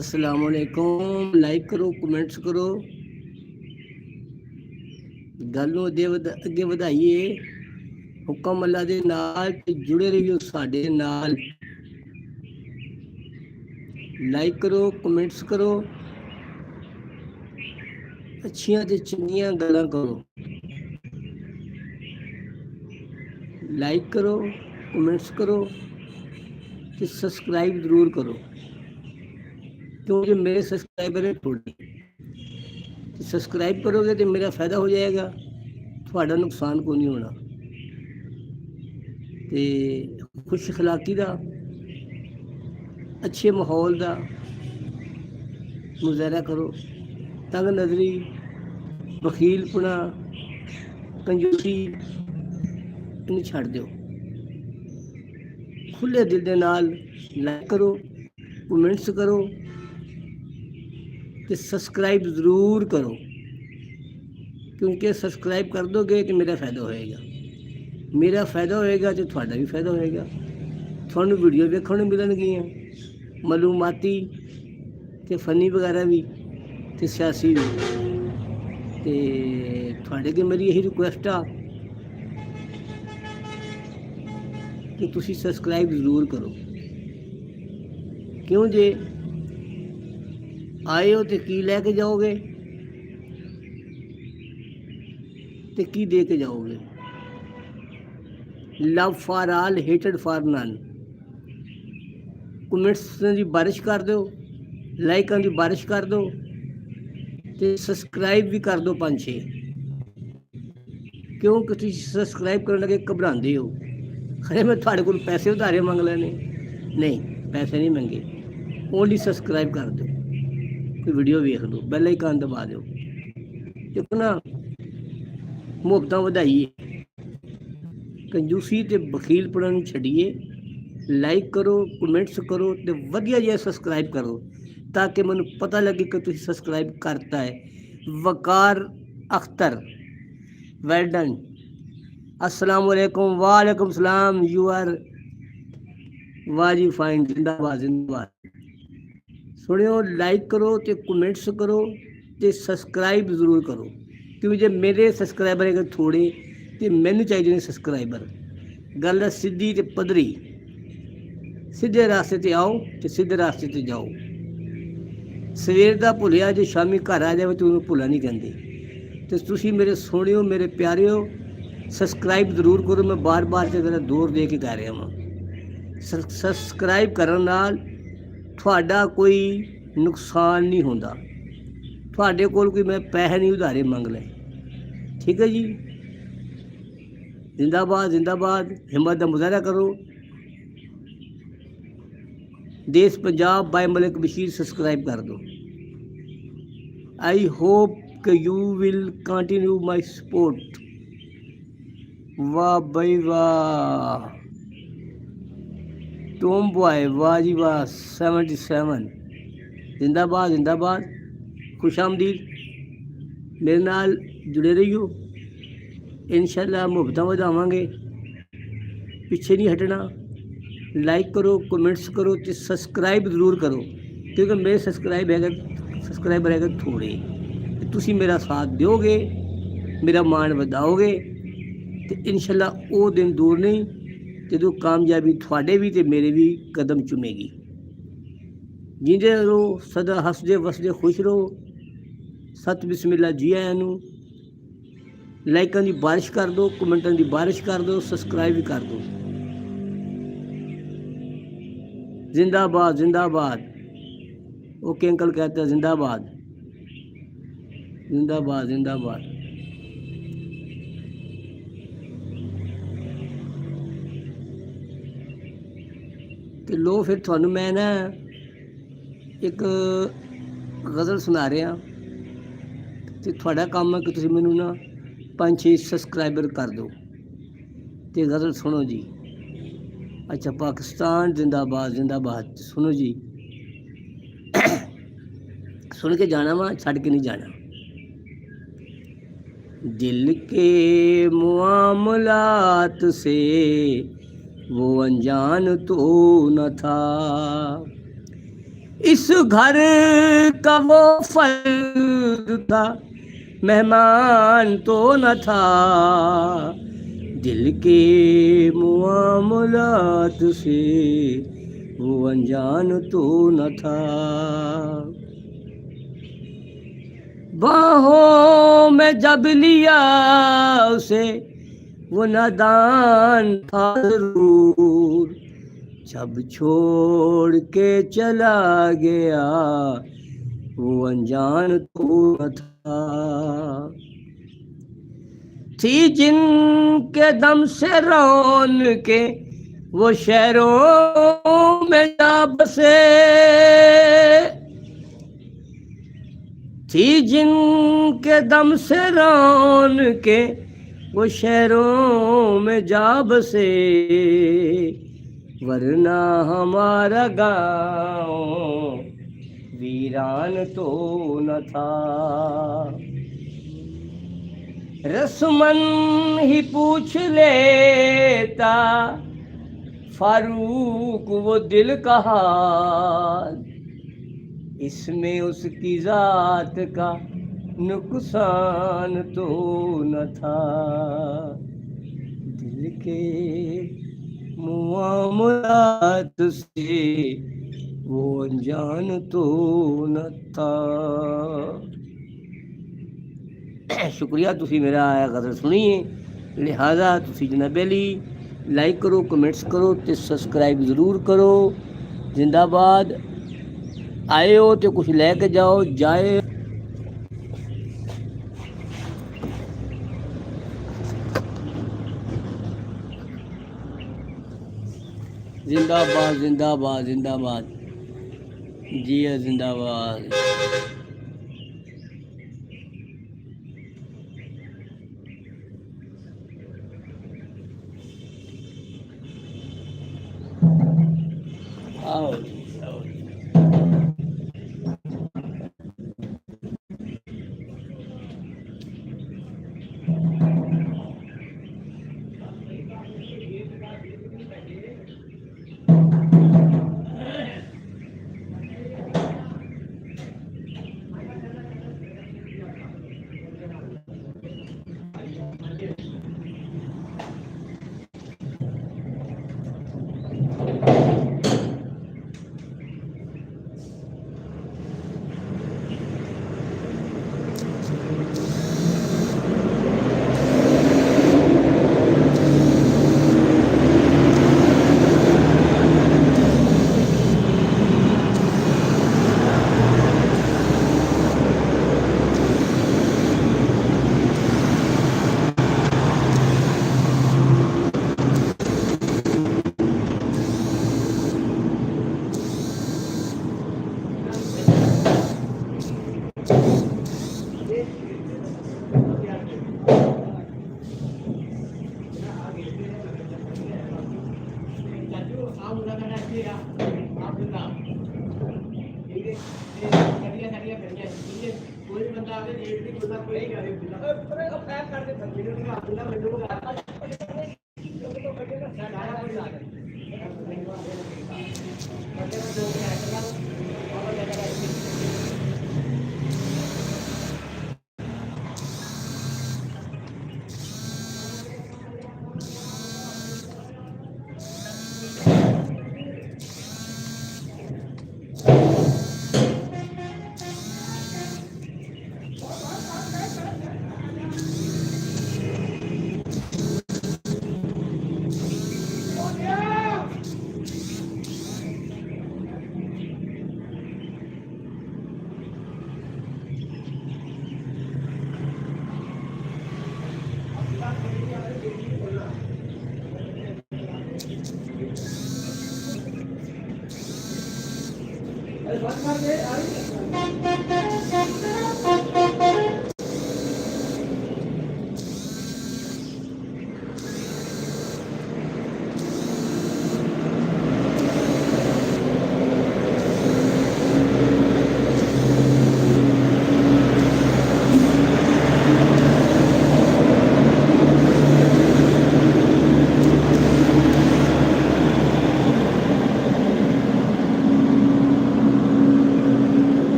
अस्सलाम वालेकुम। लाइक करो, कमेंट्स करो, गल नूं अगे वधाइए। हुक्म अल्लाह दे नाल ते जुड़े रहियो साडे नाल। लाइक करो, कमेंट्स करो, अच्छियां ते चंगियां गल्लां करो। लाइक करो, कमेंट्स करो ते सब्सक्राइब जरूर करो, क्योंकि मेरे सब्सक्राइबर है थोड़े। सब्सक्राइब करोगे तो मेरा फ़ायदा हो जाएगा, थोड़ा नुकसान को नहीं होना। तो खुश अखलाकी का, अच्छे माहौल का मुजाहरा करो। तंग नज़री, बखीलपना, कंजूसी इन्हें छड़ दो। खुले दिल के नाल लाइक करो, कमेंट्स करो तो सब्सक्राइब ज़रूर करो, क्योंकि सब्सक्राइब कर दोगे तो मेरा फ़ायदा होएगा। मेरा फ़ायदा होएगा तो थोड़ा भी फ़ायदा होएगा। थानू वीडियो देखने नूं मिलणगियां, मालूमाती ते फनी वगैरह भी ते सियासी भी। ते थोड़े अगे मेरी यही रिक्वेस्ट आ कि तुसी सब्सक्राइब जरूर करो। क्यों जे आए हो तो की लैके जाओगे तो की दे के जाओगे। Love for all, hated for none. Comments की बारिश कर दो, लाइकों की बारिश कर दो तो सब्सक्राइब भी कर दो 5-6। क्यों कि तुम सब्सक्राइब करने लगे घबराते हो, खरे मैं थोड़े को पैसे उधारे मंग लेने। नहीं, पैसे नहीं मंगे, ओनली सब्सक्राइब कर दो, कोई वीडियो वेख दो, बेल आइकन दबा दो। देखो ना, मुहब्बत वधाइए, कंजूसी ते बखीलपना नूं छड्डिए। लाइक करो, कमेंट्स करो तो वधिया जिहा सब्सक्राइब करो, ताकि मैनूं पता लगे कि तुसीं सब्सक्राइब करता है। वकार अख्तर, वेल डन। अस्सलाम वालेकुम। वालेकुम सलाम। यू आर वाह जी फाइन। जिंदाबाद जिंदाबाद। सुनियो, लाइक करो तो कमेंट्स करो तो सब्सक्राइब जरूर करो, क्योंकि जे मेरे सब्सक्राइबर अगर थोड़े तो मैनू चाहिए ने सब्सक्राइबर। गल है सीधी ते पद्धरी, सीधे रास्ते ते आओ तो सीधे रास्ते ते जाओ। सवेर का भुलिया जो शामी घर आ जाए तो उन्होंने भुला नहीं कहते। तो तुसी मेरे सोहणियो, मेरे प्यारियो, सब्सक्राइब जरूर करो। मैं बार बार जरा जोर दे के कह रहा वहाँ, सब्सक्राइब करन नाल तुहाडा कोई नुकसान नहीं होता, तुहाडे कोल कोई मैं पैसे नहीं उधारे मंग ले। ठीक है जी, जिंदाबाद जिंदाबाद। हिम्मत का मुजाहरा करो। देश पंजाब बाय मलिक बशीर सब्सक्राइब कर दो। आई होप कि you will continue my support. वाह भाई वाह। टॉम बॉय, वाह जी वाह। 77 जिंदाबाद जिंदाबाद। खुश आमदीद। मेरे नाल जुड़े रहियो, इंशाल्लाह मुहब्बतां वधावांगे, पिछे नहीं हटना। लाइक करो, कमेंट्स करो तो सब्सक्राइब जरूर करो, क्योंकि मेरे सब्सक्राइबर है थोड़े। तुसी मेरा साथ दोगे, मेरा मान वधाओगे तो इंशाल्लाह वो दिन दूर नहीं जो कामयाबी थोड़े भी तो मेरे भी कदम चुमेगी। जींदे रहो, सदा हसदे वसदे खुश रहो। सत बिस्मिल्ला जी आया नूं। लाइकों की बारिश कर दो, कमेंटों की बारिश कर दो, सब्सक्राइब भी कर दो। जिंदाबाद जिंदाबाद। ओके अंकल कहता है जिंदाबाद जिंदाबाद जिंदाबाद। तो लो फिर थानू मैं ना एक गज़ल सुना रहा, तो थोड़ा काम है कि तुसीं मैनू ना 5-6 सब्सक्राइबर कर दो तो गज़ल सुनो जी। अच्छा, पाकिस्तान जिंदाबाद जिंदाबाद। सुनो जी, सुन के जाना वा, छड़ के नहीं जाना। दिल के मुआमलात से वो अनजान तो न था, इस घर का वो फर्द था, मेहमान तो न था, दिल के मुआमलात से वो अनजान तो न था। बाहों में जब लिया उसे वो नादान था जरूर, जब छोड़ के चला गया वो अनजान तो न था। थी जिनके दम से रौन के वो शहरों में जा बसे, थी जिनके दम से रौन के वो शहरों में जा बसे, वरना हमारा गाँव वीरान तो न था। रस्मन ही पूछ लेता फारूक वो दिल का हाल, इसमें उसकी जात का नुकसान तो न था। दिल के मुआमलात से वो अनजान तो न था। शुक्रिया ਤੁਸੀਂ ਮੇਰਾ ਆਇਆ ਗਜ਼ਲ ਸੁਣੀਏ। ਲਿਹਾਜ਼ਾ ਤੁਸੀਂ ਜਨਾਬੇਲੀ ਲਾਈਕ ਕਰੋ, ਕਮੈਂਟਸ ਕਰੋ ਤੇ ਸਬਸਕ੍ਰਾਈਬ ਜ਼ਰੂਰ ਕਰੋ। ਜ਼ਿੰਦਾਬਾਦ। ਆਏ ਹੋ ਤੇ ਕੁਝ ਲੈ ਕੇ ਜਾਓ, ਜਾਏ जिंदाबाद जिंदाबाद जिंदाबाद जी जिंदाबाद। आओ आओ।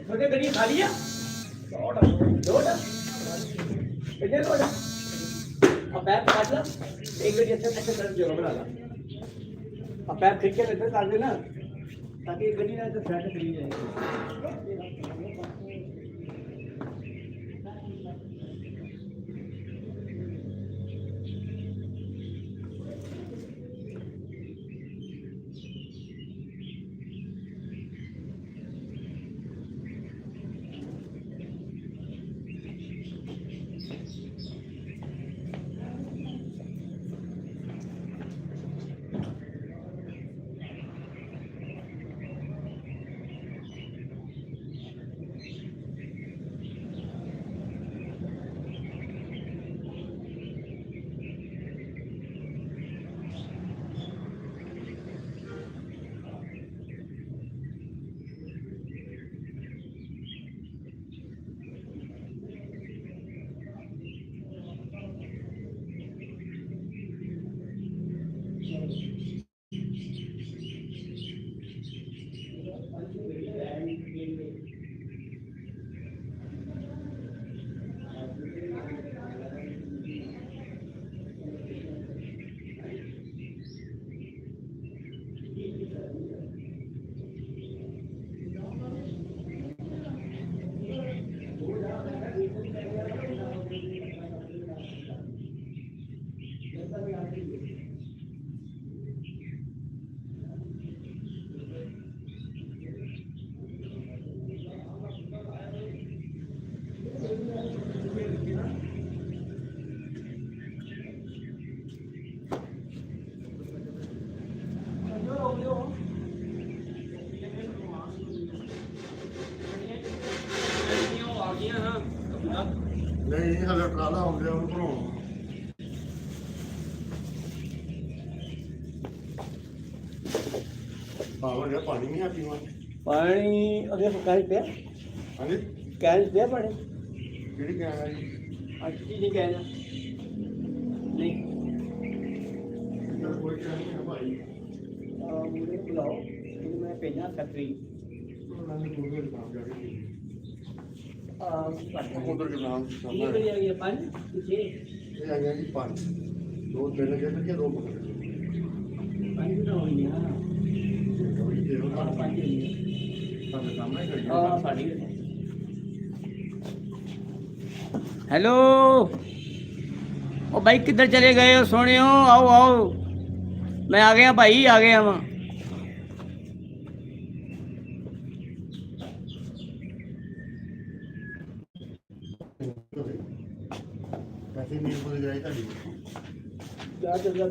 छोटे गड्डी खा लिया लोड कितने लोड अब पैर काट ला एक गड्डी अच्छा अच्छा कर जगह बना ला अब पैर खींच के लेकर काट देना ताकि गड्डी ना तो फ्लैट चली जाएगी नहीं हज़ार ट्राला हो गया उनको पावर है पानी नहीं आती वहाँ पानी अरे कैन पे हाँ जी कैन पे पानी केड़ी क्या है जी अच्छी नहीं कहना नहीं इधर कोई क्या नहीं है भाई मुझे बुलाओ मैं भेजना फैक्ट्री मैंने दूसरे काम जाके कितनी उधर के नाम बड़ी आ गई पानी पीछे ये आ गया जी पाँच दो तीन के तो क्या दो पकड़ पानी तो हो गया पानी सामने साड़ी हेलो ओ भाई किधर चले गए हो सोने हो आओ आओ मैं आ गया भाई आ गया वहाँ पैसे नहीं बोल जाए था जा चल जा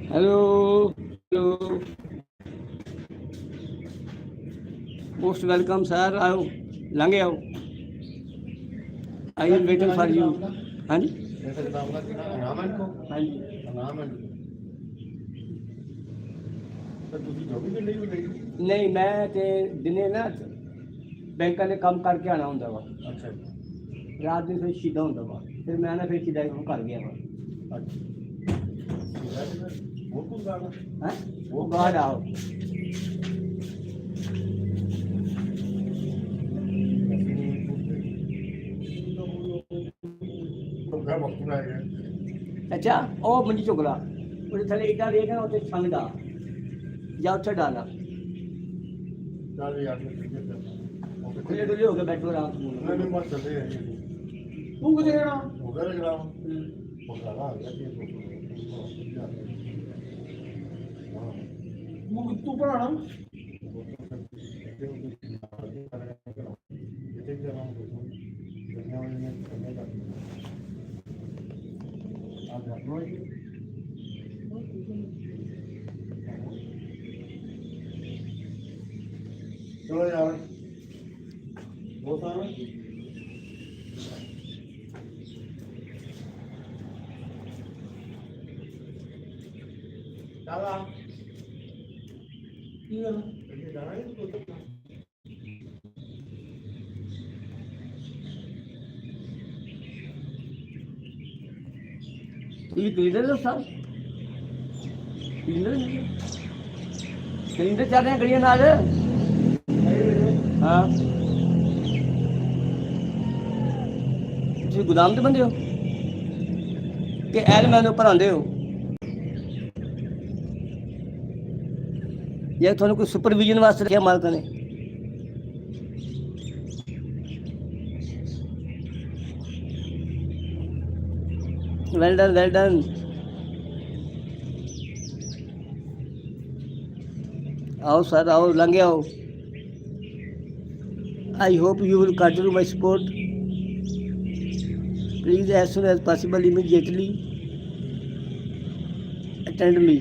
hello hello most welcome sir आओ लंगे आओ I am waiting for you हाँ जी पैसे नाम का नाम है इनको हाँ जी नाम है तो ਤੁਸੀਂ ਜੋਬੀ ਦੇ ਲਈ ਗਈ नहीं मैं ते दिने ना बैंक ने काम करके आना होंगे वा ਅੱਛਾ रात दिन फिर सीधा होंगे वा फिर मैं ना फिर सीधा काम कर गया वा ਅੱਛਾ वो कौन गाना हैं वो बाहर आओ तो घर वक्त में आएगा अच्छा ओ मंजी चुगला उसे थले ईटा देगा उसे छंग डाल या उसे डाला चल यार खुले डुले हो गए बैठो आराम से नहीं बात चल रही है तू कुछ देना हो गया लग रहा हूँ वो गाना आ गया तू पढ़ाना चलो यार वो सारा चला ये जाना है तो ਤੁਸੀਂ ਕਲੀਨਰ ਹੋ ਸਰ? ਕਲੀਨਰ ਚੱਲ ਰਹੇ ਗੜੀਆਂ ਨਾਲ। ਹਾਂ, ਤੁਸੀਂ ਗੋਦਾਮ ਦੇ ਬੰਦੇ ਹੋ ਕਿ ਐਲਮੈਨ ਉੱਪਰ ਆਉਂਦੇ ਹੋ, ਜਾਂ ਤੁਹਾਨੂੰ ਕੋਈ ਸੁਪਰਵਿਜ਼ਨ ਵਾਸਤੇ ਰੱਖਿਆ ਮਾਲਕਾਂ ਨੇ? Well done, well done. आओ सर, आओ, लंघे आओ। I hope you will continue my support. Please, as soon as possible, immediately attend me.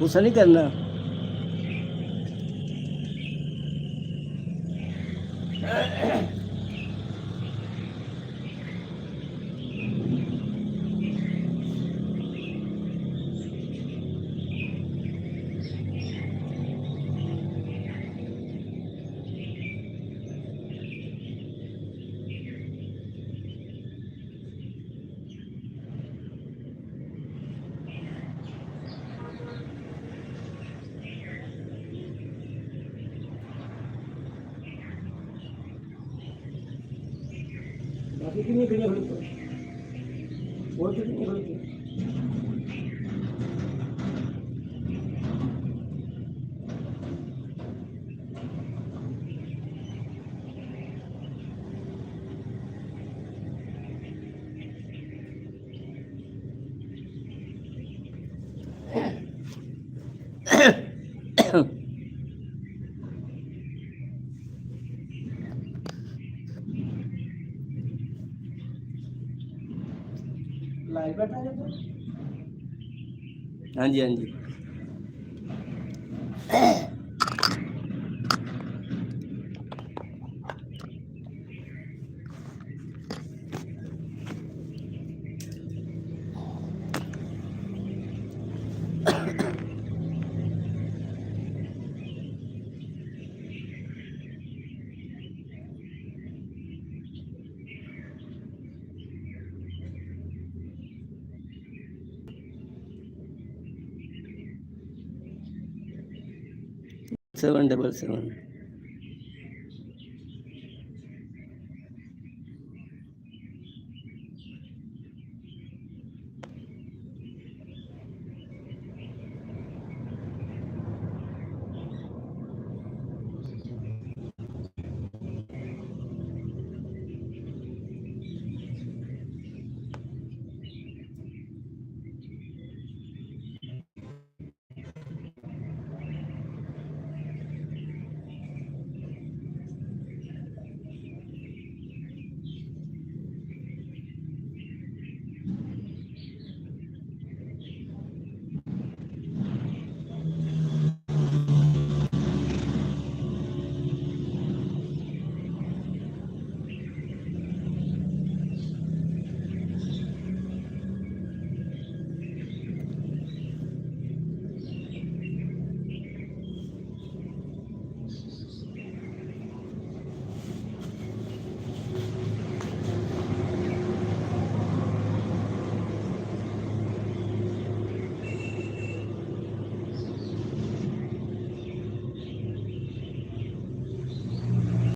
गुस्सा नहीं करना। बाकी कितनी गड़ियाँ खड़ी हैं? और कितनी खड़ी हैं? लाइव बैठा है तो? हाँ जी, हाँ जी। Seven double seven.